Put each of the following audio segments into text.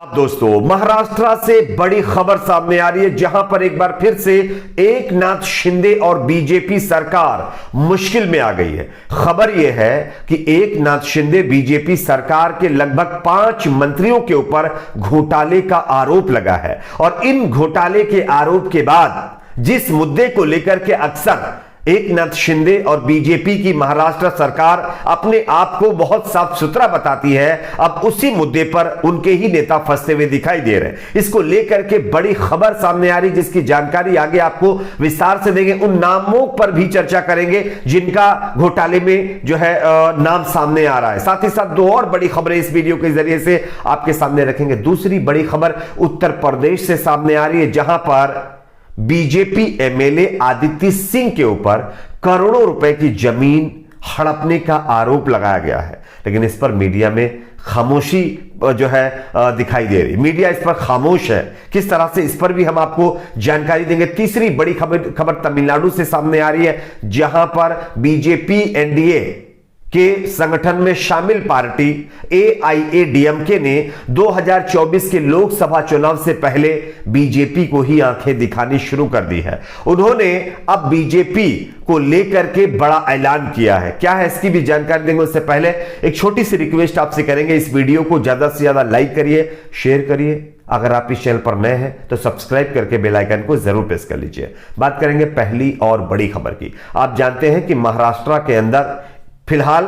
अब दोस्तों, महाराष्ट्र से बड़ी खबर सामने आ रही है, जहां पर एक बार फिर से एकनाथ शिंदे और बीजेपी सरकार मुश्किल में आ गई है। खबर यह है कि एकनाथ शिंदे बीजेपी सरकार के लगभग 5 मंत्रियों के ऊपर घोटाले का आरोप लगा है और इन घोटाले के आरोप के बाद जिस मुद्दे को लेकर के अक्सर एकनाथ शिंदे और बीजेपी की महाराष्ट्र सरकार अपने आप को बहुत साफ सुथरा बताती है, अब उसी मुद्दे पर उनके ही नेता फंसते हुए दिखाई दे रहे हैं। इसको लेकर के बड़ी खबर सामने आ रही, जिसकी जानकारी आगे आपको विस्तार से देंगे। उन नामों पर भी चर्चा करेंगे जिनका घोटाले में जो है नाम सामने आ रहा है। साथ ही साथ 2 और बड़ी खबरें इस वीडियो के जरिए से आपके सामने रखेंगे। दूसरी बड़ी खबर उत्तर प्रदेश से सामने आ रही है, जहां पर बीजेपी एमएलए आदित्य सिंह के ऊपर करोड़ों रुपए की जमीन हड़पने का आरोप लगाया गया है, लेकिन इस पर मीडिया में खामोशी जो है दिखाई दे रही। मीडिया इस पर खामोश है। किस तरह से, इस पर भी हम आपको जानकारी देंगे। तीसरी बड़ी खबर तमिलनाडु से सामने आ रही है, जहां पर बीजेपी एनडीए के संगठन में शामिल पार्टी एआईएडीएमके ने 2024 के लोकसभा चुनाव से पहले बीजेपी को ही आंखें दिखानी शुरू कर दी है। उन्होंने अब बीजेपी को लेकर के बड़ा ऐलान किया है। क्या है, इसकी भी जानकारी देंगे। उससे पहले एक छोटी सी रिक्वेस्ट आपसे करेंगे, इस वीडियो को ज्यादा से ज्यादा लाइक करिए, शेयर करिए। अगर आप इस चैनल पर नए हैं तो सब्सक्राइब करके बेल आइकन को जरूर प्रेस कर लीजिए। बात करेंगे पहली और बड़ी खबर की। आप जानते हैं कि महाराष्ट्र के अंदर फिलहाल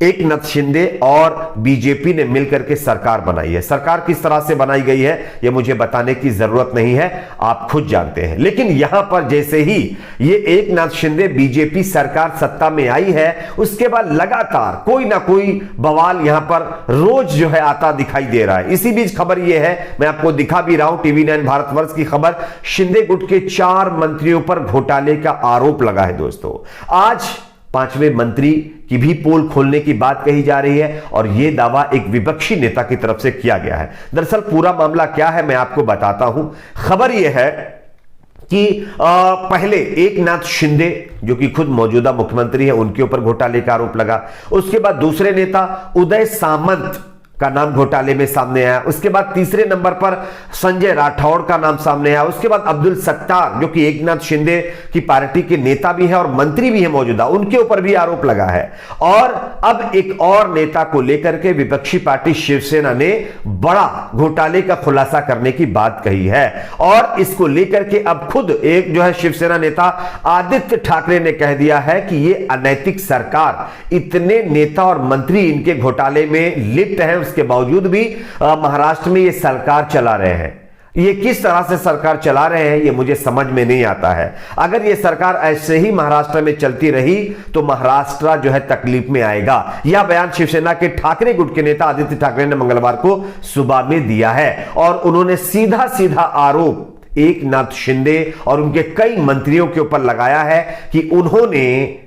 एकनाथ शिंदे और बीजेपी ने मिलकर के सरकार बनाई है। सरकार किस तरह से बनाई गई है यह मुझे बताने की जरूरत नहीं है, आप खुद जानते हैं। लेकिन यहां पर जैसे ही ये एकनाथ शिंदे बीजेपी सरकार सत्ता में आई है, उसके बाद लगातार कोई ना कोई बवाल यहां पर रोज जो है आता दिखाई दे रहा है। इसी बीच खबर यह है, मैं आपको दिखा भी रहा हूं, TV9 भारतवर्ष की खबर, शिंदे गुट के 4 मंत्रियों पर घोटाले का आरोप लगा है। दोस्तों, आज 5वें मंत्री की भी पोल खोलने की बात कही जा रही है और यह दावा एक विपक्षी नेता की तरफ से किया गया है। दरअसल पूरा मामला क्या है मैं आपको बताता हूं। खबर यह है कि पहले एकनाथ शिंदे जो कि खुद मौजूदा मुख्यमंत्री है, उनके ऊपर घोटाले का आरोप लगा। उसके बाद दूसरे नेता उदय सामंत का नाम घोटाले में सामने आया। उसके बाद तीसरे नंबर पर संजय राठौड़ का नाम सामने आया। उसके बाद अब्दुल सत्तार जो कि एकनाथ शिंदे की पार्टी के नेता भी है और मंत्री भी है मौजूदा, उनके ऊपर भी आरोप लगा है। और अब एक और नेता को लेकर के विपक्षी पार्टी शिवसेना ने बड़ा घोटाले का खुलासा करने की बात कही है और इसको लेकर के अब खुद एक जो है शिवसेना नेता आदित्य ठाकरे ने कह दिया है कि यह अनैतिक सरकार, इतने नेता और मंत्री इनके घोटाले में लिप्त हैं, के बावजूद भी महाराष्ट्र में ये सरकार चला रहे हैं। ये किस तरह से सरकार चला रहे हैं ये मुझे समझ में नहीं आता है। अगर ये सरकार ऐसे ही महाराष्ट्र में चलती रही तो महाराष्ट्र जो है तकलीफ में आएगा। यह बयान शिवसेना के ठाकरे गुट के नेता आदित्य ठाकरे ने मंगलवार को सुबह में दिया है और उन्होंने सीधा सीधा आरोप एकनाथ शिंदे और उनके कई मंत्रियों के ऊपर लगाया है कि उन्होंने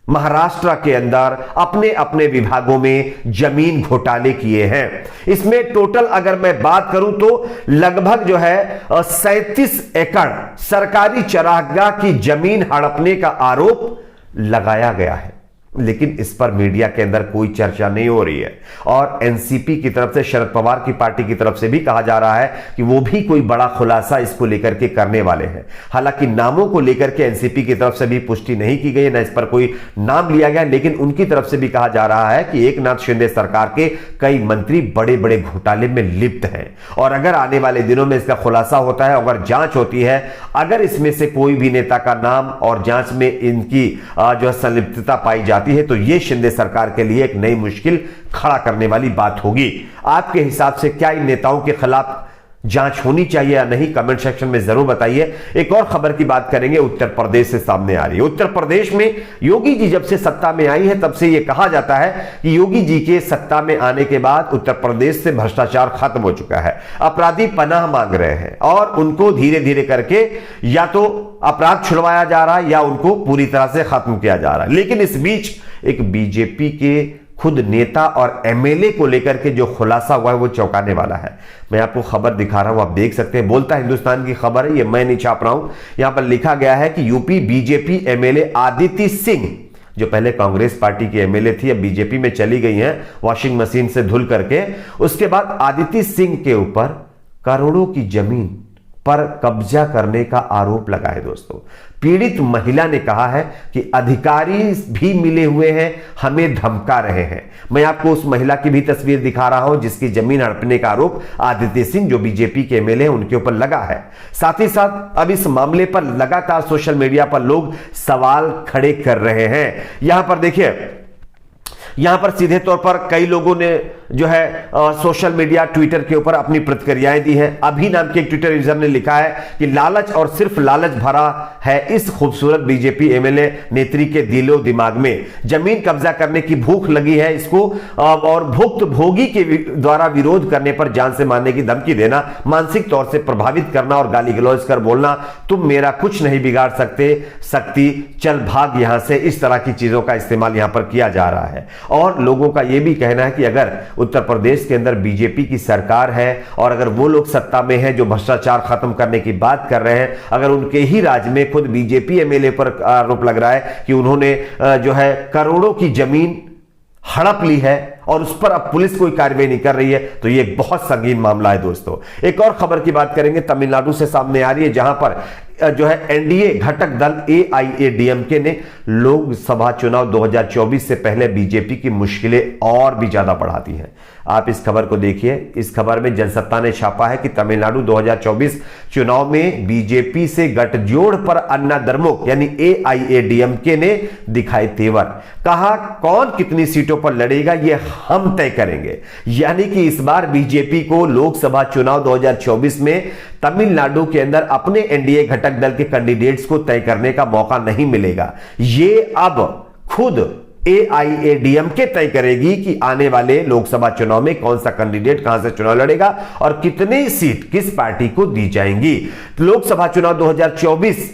महाराष्ट्र के अंदर अपने अपने विभागों में जमीन घोटाले किए हैं। इसमें टोटल अगर मैं बात करूं तो लगभग जो है 37 एकड़ सरकारी चरागाह की जमीन हड़पने का आरोप लगाया गया है, लेकिन इस पर मीडिया के अंदर कोई चर्चा नहीं हो रही है। और एनसीपी की तरफ से, शरद पवार की पार्टी की तरफ से भी कहा जा रहा है कि वो भी कोई बड़ा खुलासा इसको लेकर के करने वाले हैं। हालांकि नामों को लेकर के एनसीपी की तरफ से भी पुष्टि नहीं की गई, ना इस पर कोई नाम लिया गया, लेकिन उनकी तरफ से भी कहा जा रहा है कि एकनाथ शिंदे सरकार के कई मंत्री बड़े बड़े घोटाले में लिप्त हैं और अगर आने वाले दिनों में इसका खुलासा होता है, अगर जांच होती है, अगर इसमें से कोई भी नेता का नाम और जांच में इनकी जो संलिप्तता पाई जाती है तो यह शिंदे सरकार के लिए एक नई मुश्किल खड़ा करने वाली बात होगी। आपके हिसाब से क्या इन नेताओं के खिलाफ जांच होनी चाहिए या नहीं, कमेंट सेक्शन में जरूर बताइए। एक और खबर की बात करेंगे, उत्तर प्रदेश से सामने आ रही है। उत्तर प्रदेश में योगी जी जब से सत्ता में आई है तब से यह कहा जाता है कि योगी जी के सत्ता में आने के बाद उत्तर प्रदेश से भ्रष्टाचार खत्म हो चुका है। अपराधी पनाह मांग रहे हैं और उनको धीरे धीरे करके या तो अपराध छुड़वाया जा रहा है या उनको पूरी तरह से खत्म किया जा रहा है। लेकिन इस बीच एक बीजेपी के खुद नेता और एमएलए को लेकर के जो खुलासा हुआ है वो चौंकाने वाला है। मैं आपको खबर दिखा रहा हूं, आप देख सकते हैं, बोलता हिंदुस्तान की खबर है, ये मैं नहीं छाप रहा हूं। यहां पर लिखा गया है कि UP BJP MLA Aditya Singh जो पहले कांग्रेस पार्टी की एमएलए थी, अब बीजेपी में चली गई हैं वॉशिंग मशीन से धुल करके। उसके बाद आदित्य सिंह के ऊपर करोड़ों की जमीन पर कब्जा करने का आरोप लगा है। दोस्तों, पीड़ित महिला ने कहा है कि अधिकारी भी मिले हुए हैं, हमें धमका रहे हैं। मैं आपको उस महिला की भी तस्वीर दिखा रहा हूं जिसकी जमीन हड़पने का आरोप आदित्य सिंह, जो बीजेपी के एमएलए हैं, उनके ऊपर लगा है। साथ ही साथ अब इस मामले पर लगातार सोशल मीडिया पर लोग सवाल खड़े कर रहे हैं। यहां पर देखिए, यहां पर सीधे तौर पर कई लोगों ने जो है सोशल मीडिया ट्विटर के ऊपर अपनी प्रतिक्रियाएं दी हैं। अभी नाम के एक ट्विटर यूजर ने लिखा है कि लालच और सिर्फ लालच भरा है इस खूबसूरत बीजेपी एमएलए नेत्री के दिलो दिमाग में। जमीन कब्जा करने की भूख लगी है इसको, और भुक्त भोगी के द्वारा विरोध करने पर जान से मारने की धमकी देना, मानसिक तौर से प्रभावित करना और गाली गलौज कर बोलना, तुम मेरा कुछ नहीं बिगाड़ सकती, चल भाग यहां से। इस तरह की चीजों का इस्तेमाल यहां पर किया जा रहा है। और लोगों का यह भी कहना है कि अगर उत्तर प्रदेश के अंदर बीजेपी की सरकार है और अगर वो लोग सत्ता में हैं जो भ्रष्टाचार खत्म करने की बात कर रहे हैं, अगर उनके ही राज्य में खुद बीजेपी एमएलए पर आरोप लग रहा है कि उन्होंने जो है करोड़ों की जमीन हड़प ली है और उस पर अब पुलिस कोई कार्रवाई नहीं कर रही है, तो यह बहुत संगीन मामला है। दोस्तों, एक और खबर की बात करेंगे, तमिलनाडु से सामने आ रही है, जहां पर जो है एनडीए घटक दल एआईएडीएमके ने लोकसभा चुनाव 2024 से पहले बीजेपी की मुश्किलें और भी ज्यादा बढ़ा दी हैं। आप इस खबर को देखिए। इस खबर में जनसत्ता ने छापा है कि तमिलनाडु 2024 चुनाव में बीजेपी से गठजोड़ पर अन्ना द्रमुक यानी एआईएडीएमके ने दिखाई तेवर। कहा कौन कितनी सीटों पर लड़ेगा ये हम तय करेंगे। यानी कि इस बार बीजेपी को लोकसभा चुनाव 2024 में तमिलनाडु के अंदर अपने एनडीए घटक दल के कैंडिडेट्स को तय करने का मौका नहीं मिलेगा। ये अब खुद एआईएडीएमके तय करेगी कि आने वाले लोकसभा चुनाव में कौन सा कैंडिडेट कहां से चुनाव लड़ेगा और कितनी सीट किस पार्टी को दी जाएंगी। लोकसभा चुनाव 2024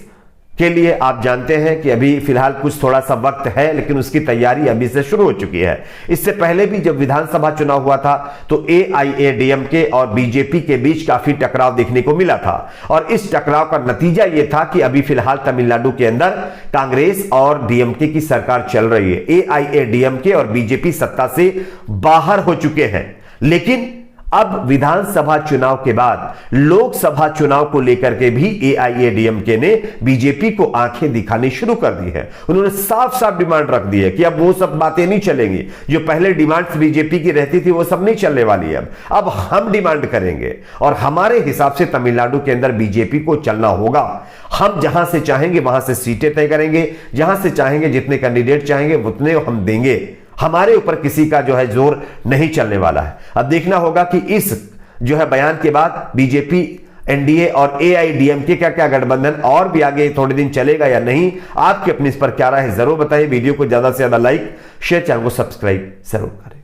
के लिए आप जानते हैं कि अभी फिलहाल कुछ थोड़ा सा वक्त है, लेकिन उसकी तैयारी अभी से शुरू हो चुकी है। इससे पहले भी जब विधानसभा चुनाव हुआ था तो एआईएडीएमके और बीजेपी के बीच काफी टकराव देखने को मिला था, और इस टकराव का नतीजा यह था कि अभी फिलहाल तमिलनाडु के अंदर कांग्रेस और डीएमके की सरकार चल रही है। एआईएडीएमके और बीजेपी सत्ता से बाहर हो चुके हैं, लेकिन अब विधानसभा चुनाव के बाद लोकसभा चुनाव को लेकर के भी एआईएडीएमके ने बीजेपी को आंखें दिखानी शुरू कर दी है। उन्होंने साफ साफ डिमांड रख दी है कि अब वो सब बातें नहीं चलेंगी, जो पहले डिमांड्स बीजेपी की रहती थी वो सब नहीं चलने वाली है। अब हम डिमांड करेंगे और हमारे हिसाब से तमिलनाडु के अंदर बीजेपी को चलना होगा। हम जहां से चाहेंगे वहां से सीटें तय करेंगे, जहां से चाहेंगे जितने कैंडिडेट चाहेंगे उतने हम देंगे। हमारे ऊपर किसी का जो है जोर नहीं चलने वाला है। अब देखना होगा कि इस जो है बयान के बाद बीजेपी, एनडीए और एआईएडीएमके का क्या गठबंधन और भी आगे थोड़े दिन चलेगा या नहीं। आपकी अपनी इस पर क्या राय है जरूर बताइए। वीडियो को ज्यादा से ज्यादा लाइक, शेयर, चैनल को सब्सक्राइब जरूर करें।